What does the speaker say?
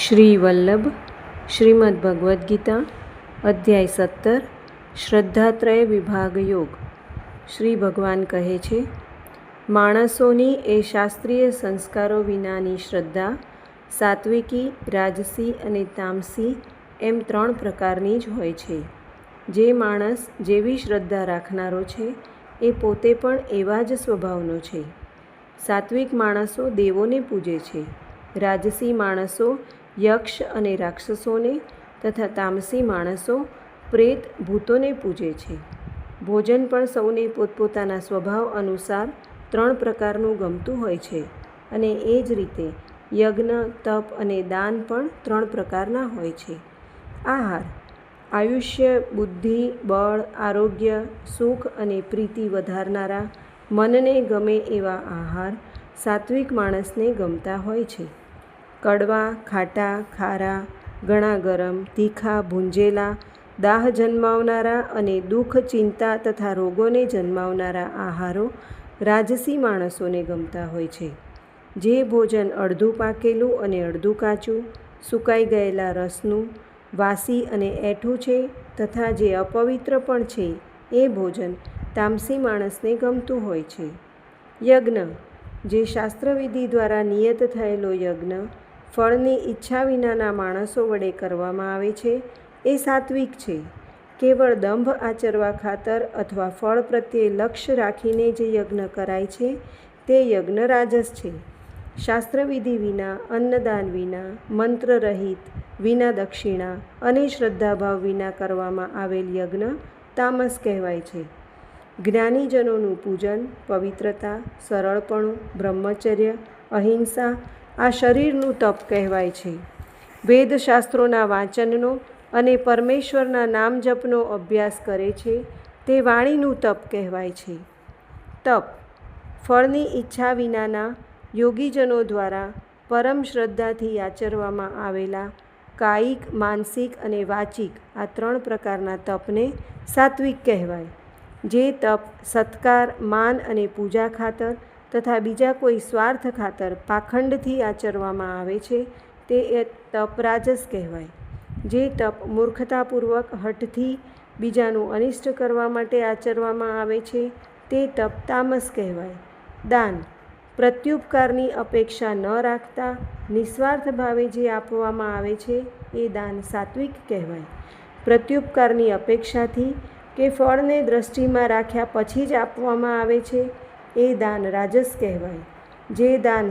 શ્રી વલ્લભ શ્રીમદ્ ભગવદ્ ગીતા અધ્યાય 17 શ્રદ્ધાત્રય વિભાગ યોગ. શ્રી ભગવાન કહે છે, માણસોની એ શાસ્ત્રીય સંસ્કારો વિનાની શ્રદ્ધા સાત્વિકી, રાજસી અને તામસી એમ 3 પ્રકારની જ હોય છે. જે માણસ જેવી શ્રદ્ધા રાખનારો છે એ પોતે પણ એવા જ સ્વભાવનો છે. સાત્વિક માણસો દેવોને પૂજે છે, રાજસી માણસો યક્ષ અને રાક્ષસોને તથા તામસી માણસો પ્રેત ભૂતોને પૂજે છે. ભોજન પણ સૌને પોતપોતાના સ્વભાવ અનુસાર 3 પ્રકારનું ગમતું હોય છે અને એ જ રીતે યજ્ઞ, તપ અને દાન પણ 3 પ્રકારના હોય છે. આહાર આયુષ્ય, બુદ્ધિ, બળ, આરોગ્ય, સુખ અને પ્રીતિ વધારનારા, મનને ગમે એવા આહાર સાત્વિક માણસને ગમતા હોય છે. કડવા, ખાટા, ખારા, ઘણા ગરમ, તીખા, ભૂંજેલા, દાહ જન્માવનારા અને દુઃખ, ચિંતા તથા રોગોને જન્માવનારા આહારો રાજસી માણસોને ગમતા હોય છે. જે ભોજન અડધું પાકેલું અને અડધું કાચું, સુકાઈ ગયેલા રસનું, વાસી અને એઠું છે તથા જે અપવિત્ર પણ છે એ ભોજન તામસી માણસને ગમતું હોય છે. યજ્ઞ જે શાસ્ત્રવિધિ દ્વારા નિયત થયેલો યજ્ઞ ફળની ઈચ્છા વિનાના માણસો વડે કરવામાં આવે છે એ સાત્વિક છે. કેવળ દંભ આચરવા ખાતર અથવા ફળ પ્રત્યે લક્ષ્ય રાખીને જે યજ્ઞ કરાય છે તે યજ્ઞ રાજસ છે. શાસ્ત્રવિધિ વિના, અન્નદાન વિના, મંત્ર રહિત, વિના દક્ષિણા અને શ્રદ્ધાભાવ વિના કરવામાં આવેલ યજ્ઞ તામસ કહેવાય છે. જ્ઞાનીજનોનું પૂજન, પવિત્રતા, સરળપણું, બ્રહ્મચર્ય, અહિંસા આ શરીરનું તપ કહેવાય છે. વેદશાસ્ત્રોના વાંચનનો અને પરમેશ્વરના નામ જપનો અભ્યાસ કરે છે તે વાણીનું તપ કહેવાય છે. તપ ફળની ઈચ્છા વિનાના યોગીજનો દ્વારા પરમ શ્રદ્ધાથી આચરવામાં આવેલા કાયિક, માનસિક અને વાચિક આ 3 પ્રકારના તપને સાત્વિક કહેવાય. જે તપ સત્કાર, માન અને પૂજા ખાતર તથા બીજા કોઈ સ્વાર્થ ખાતર પાખંડથી આચરવામાં આવે છે તે તપ રાજસ કહેવાય. જે તપ મૂર્ખતાપૂર્વક હઠથી બીજાનું અનિષ્ટ કરવા માટે આચરવામાં આવે છે તે તપ તામસ કહેવાય. દાન પ્રત્યુપકારની અપેક્ષા ન રાખતા નિસ્વાર્થ ભાવે જે આપવામાં આવે છે એ દાન સાત્વિક કહેવાય. પ્રત્યુપકારની અપેક્ષાથી કે ફળને દ્રષ્ટિમાં રાખ્યા પછી જ આપવામાં આવે છે એ દાન રાજસ કહેવાય. જે દાન